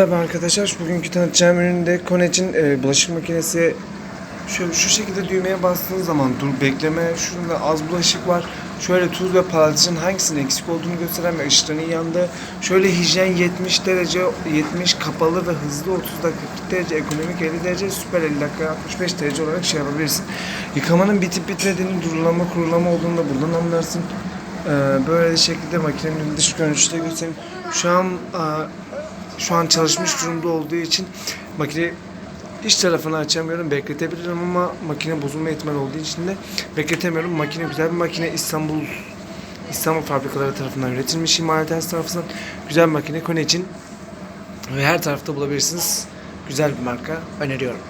Merhaba arkadaşlar, bugünkü tanıtacağım üründe Konec'in bulaşık makinesi. Şöyle şu şekilde düğmeye bastığınız zaman dur bekleme, şurada az bulaşık var. Şöyle tuz ve paraltıcın hangisinin eksik olduğunu gösteren ve ışıklarının yanında. Şöyle hijyen 70 derece, 70 kapalı ve hızlı 30 dakika 40 derece, ekonomik 50 derece, süper 50 dakika 65 derece olarak şey yapabilirsin. Yıkamanın bitip bitmediğini, durulama kurulama olduğunu da buradan anlarsın. Böyle şekilde makinenin dış görünüşü de göstereyim. Şu an çalışmış durumda olduğu için makine iç tarafını açamıyorum. Bekletebilirim ama makine bozulma ihtimali olduğu için de bekletemiyorum. Makine güzel bir makine. İstanbul fabrikaları tarafından üretilmiş, imalathanesi tarafından güzel bir makine. Kone için ve her tarafta bulabilirsiniz. Güzel bir marka. Öneriyorum.